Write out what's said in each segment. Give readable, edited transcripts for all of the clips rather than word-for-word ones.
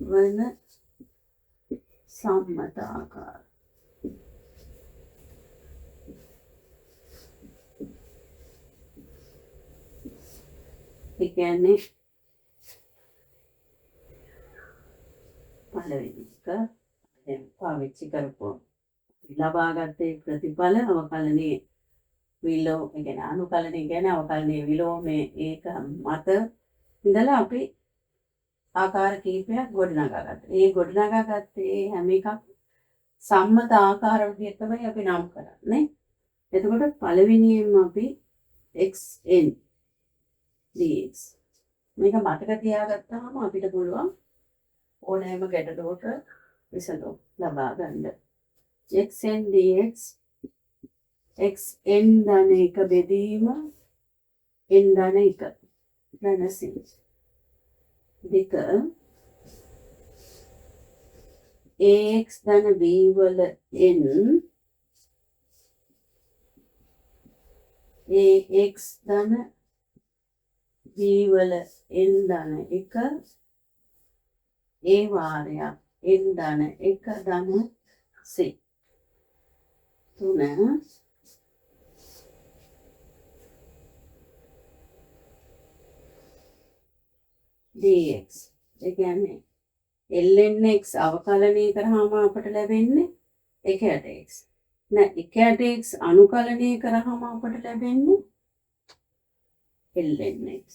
වන සම්මත ආකාර. ඒ කියන්නේ පළවෙනි එක දැන් පාවිච්චි කරපුවා ලබාගත්තේ ප්‍රතිඵල අවකලනයේ විලෝ කියන්නේ අනුකලනය කියන්නේ අවකලනයේ විලෝමයේ ඒක මත ඉඳලා අපි ආකාර කීපයක් ගොඩනගා ගත්තා. ඒ ගොඩනගා ගත්තේ හැම එකක් සම්මත ආකාර විදිහට තමයි අපි නම් කරන්නේ. එතකොට පළවෙනියෙන්ම අපි xn dx මේක මතක තියාගත්තාම අපිට පුළුවන් ඕනෑම ගැටලුවක විසඳුම් ලබා ගන්න. xn dx xn ධන 1 බෙදීම n ධන 1 ධන c දෙක ax ධන b වල n ax ධන b වල n ධන 1 a වාරයක් n ධන 1 ධන c තුන dx ඒ කියන්නේ lnx අවකලනය කරාම අපට ලැබෙන්නේ 1/x නෑ 1/x අනුකලනය කරාම අපට ලැබෙන්නේ lnx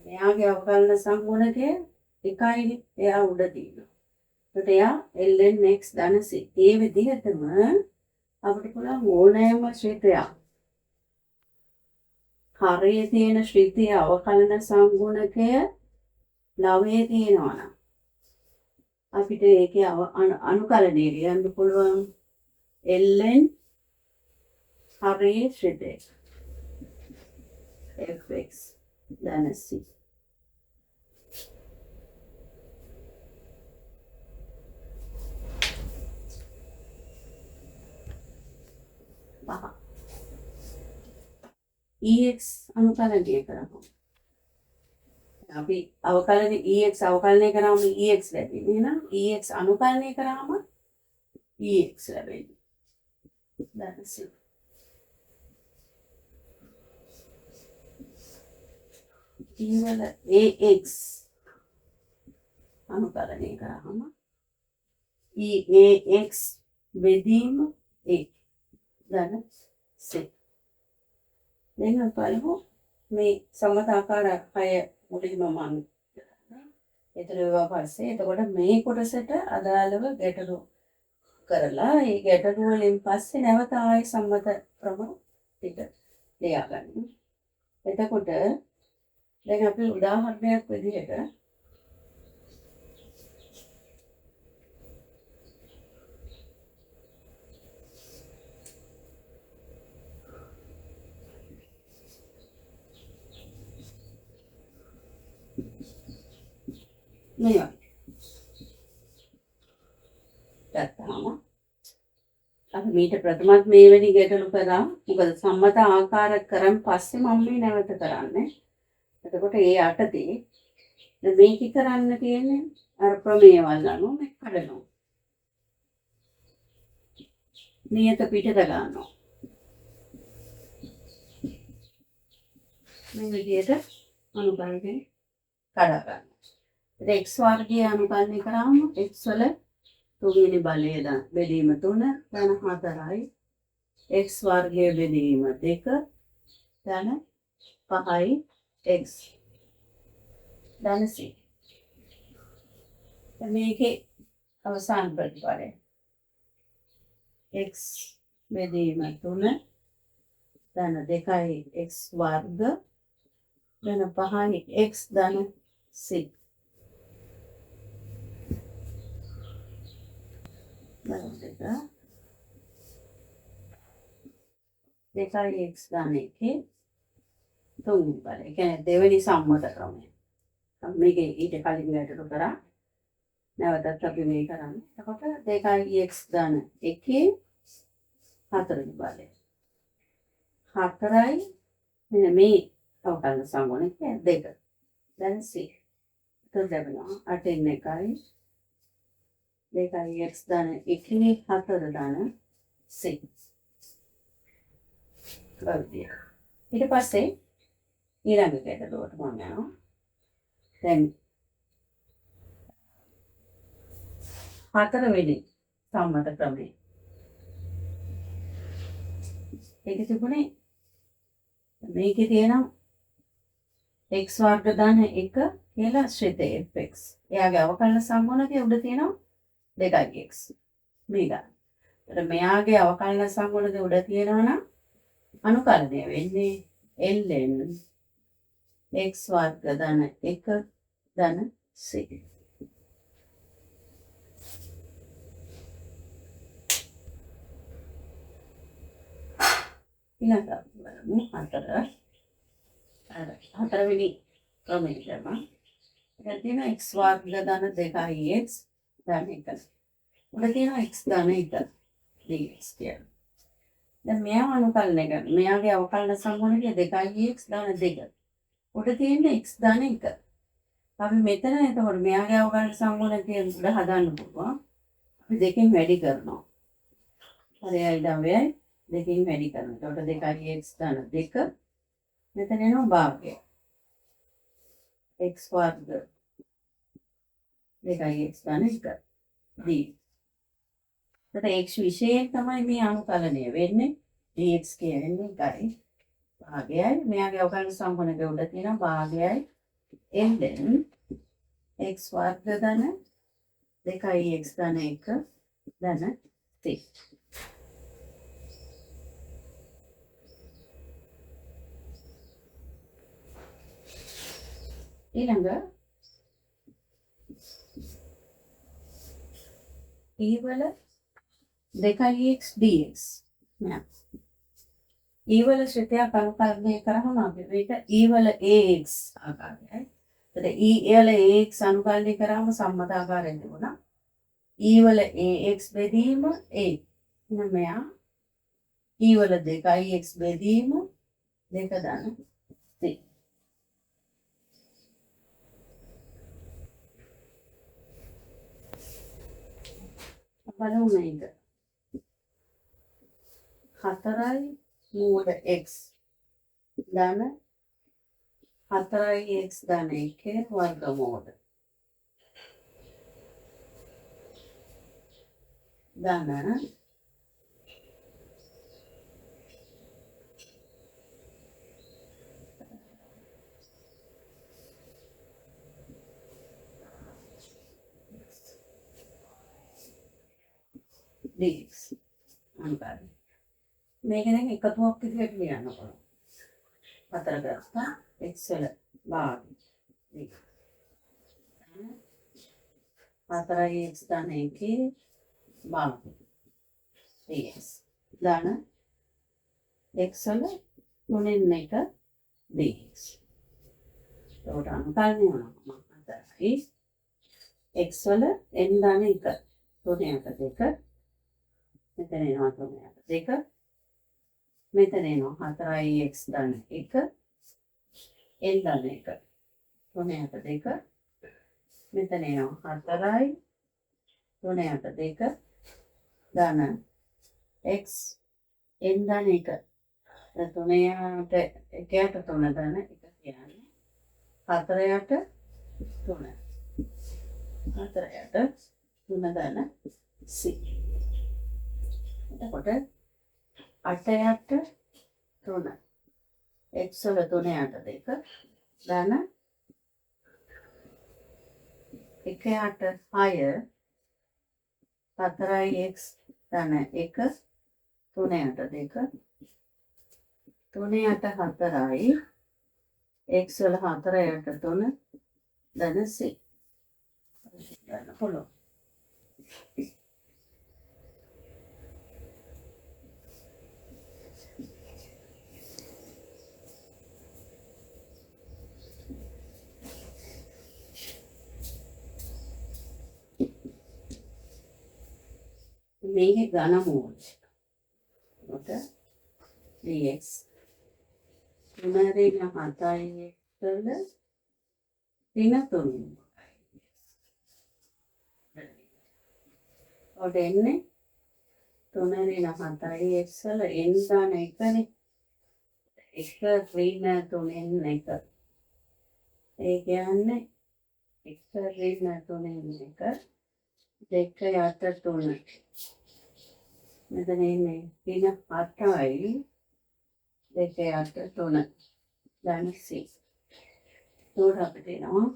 එයාගේ අවකලන සංගුණකය එකයි එයා උඩ තියෙනවා. ඒකට එයා lnx ධන c. ඒ විදිහටම අපිට පුළුවන් ඕනෑම ශ්‍රිතයක් හරයේ තියෙන ශ්‍රිතයේ අවකලන සංගුණකය ලවයේ තියෙනවා නම් අපිට ඒකේ අනුකලනය කියන්න පුළුවන් ln හරයේ ශ්‍රිතය fx ධන c. ex අනුකලනය කරමු. අපි අවකලන ex අවකලනය කරාම ex ලැබෙන්නේ නේද? ex අනුකලනය කරාම ex ලැබෙන්නේ. that's it. ඊවල ax අනුකලනය කරාම ax බෙදීම a ධන c. දැන් බලමු මේ සම්මත ආකාර 6 මුලින්ම මම ඒතරේවා පස්සේ එතකොට මේ කොටසට අදාළව ගැටලු කරලා ඒ ගැටලු වලින් පස්සේ නැවත ආයෙ සම්මත ක්‍රම ටික ලියා ගන්න. එතකොට දැන් අපි උදාහරණයක් විදිහට මේවා ගත්තාම අපි මීට ප්‍රථමත් මේ වෙනි ගැටලු කරා. මොකද සම්මත ආකාර කරන් පස්සේ මම මේ නැවත කරන්නේ. එතකොට ඒ යටතේ මේක කරන්න තියෙන්නේ අර ප්‍රමේයවල් අනුව මේ කඩනවා. නියත පිටත ගන්නවා. මේ විදිහට අනුකලනය කඩා ගන්නවා. x වර්ගය අනුකලනය කරාම x වල තුන්වෙනි බලය බෙදීම 3 ධන 4යි x වර්ගය බෙදීම 2 ධන 5යි x ධන c. මේකේ අවසාන ප්‍රතිඵලය x බෙදීම 3 ධන 2යි x වර්ග ධන 5යි x ධන c. දෙකයි x ධන 1 තුන්වෙනි බලය. ඒ කියන්නේ දෙවෙනි සම්මත ක්‍රමය. මේක ඊට කලින් ගැටලු කරා. නැවතත් අපි මේ කරන්නේ. එතකොට දෙකයි x ධන 1 හතරවෙනි බලය. 4යි මෙන්න මේ අවකලන සංගුණක 2. දැන් c. එතකොට ලැබෙනවා 8න් 1යි 2යි x ධන 1යි 4 ධන c. ඊට පස්සේ ඊළඟ ගැටලුවට මම යනවා. දැන් 4 වෙනි සම්මත ක්‍රමය. ඒක තිබුණේ මේකේ තියෙනවා x වර්ග ධන 1 කියලා ශ්‍රිතේ fx. එයාගේ අවකලන සංගුණකයේ උඩ තියෙනවා 2x. මේ ගන්න. ඒතර මෙයාගේ අවකලන සංගුණකයේ උඩ තියෙනවා නම් අනුකලනය වෙන්නේ ln x වර්ග ධන 1 ධන c. ඊළඟට හතරවෙනි ක්‍රමයට යනවා. ඒක තියෙනවා x වර්ග ධන 2x ධන 1. උඩ තියෙනවා x ධන 1 dx කියලා. දැන් මෙයාව අනුකලනය කරනවා. මෙයාගේ අවකලන සංගුණකය 2x ධන 2. උඩ තියෙන්නේ x ධන 1. අපි මෙතන එතකොට මෙයාගේ අවකලන සංගුණකය උඩ හදන්න පුළුවන්. අපි දෙකෙන් වැඩි කරනවා. හරියයි දවයයි දෙකෙන් වැඩි කරනවා. එතකොට 2x ධන 2 මෙතන එනවා භාගය. x වර්ග 2x ධන 1 d. එතකොට x විශේෂයෙන් තමයි මේ අනුකලනය වෙන්නේ. dx කියන්නේ එකයි. භාගයයි මෙයාගේ අවකලන සංගුණකයේ උඩ තියෙන භාගයයි ln x වර්ග ධන 2x ධන 1 ධන c. ඊළඟ e වල 2x dx නෑ. e වල ශ්‍රිතයක් අනුකලනය කරාම අපි මේක e වල ax ආකාරයයි. එතකොට e වල ax අනුකලනය කරාම සම්මත ආකාරයෙන් තිබුණා. e වල ax බෙදීම a. එහෙනම් මෙයා e වල 2x බෙදීම 2 ධන c. බලමු මේක. 4යි මූල x ධන 4යි x ධන 1 වර්ගමූල ධන dx අනුකලනය. මේක දැන් එකතුවක් විදිහට ලියන්න පුළුවන්. 4 ගත්තා x වල භාගය 4යි x ධන 1 භාගය dx ධන x වල 3න් 1 dx. ඒකට අනුකලනය වෙනවා 4යි x වල n ධන 1 3ට 2 මෙතන එනවා 3ට 2 මෙතන එනවා 4යි x ධන 1 n ධන 1 3ට 2 මෙතන එනවා 4යි 3ට 2 ධන x n ධන 1 3ට 1ට 3 ධන 1 කියන්නේ 4ට 3 4ට 3 ධන c. එතකොට 8ට 3 x වල 3ට 2 ධන 1ට 6 4යි x ධන 1 3ට 2 3ට 4යි x වල 4ට 3 ධන c. ගන්න පුළුවන්. මේකේ ඝන මූලය. කොට dx තුනරින 7යි එක්කල ඍණ 3යි. ඔඩ එන්නේ 3 ඍණ 7යි එක්සල n දාන එකනේ. 1 ඍණ 3න් 1. ඒ කියන්නේ 1 ඍණ 3න් 1 2 යට 3. මෙතන ඉන්නේ ඍණ 7යි 2 යට 3 දැන් c. උඩ අපිට එනවා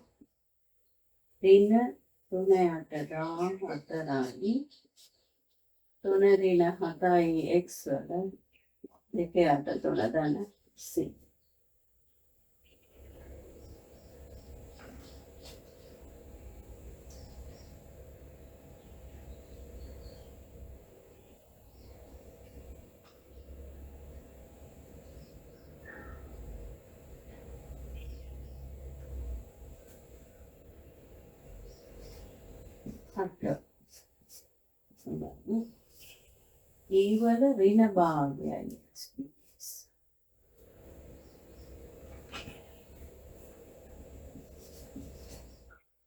ඍණ 3 යට 4යි 3 ඍණ 7යි x වල 2 යට 3 දැන් c. ඊවල ඍණ භාගයයි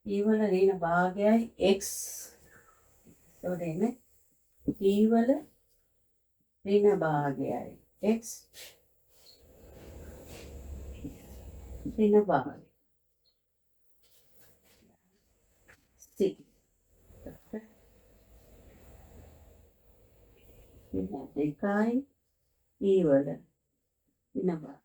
ඊවල ඍණ භාගයයි x. එතකොට එන්නේ ඊවල ඍණ භාගයයි x ඍණ භාගය c. ඍණ 2යි ඊවල ඍණ භාගය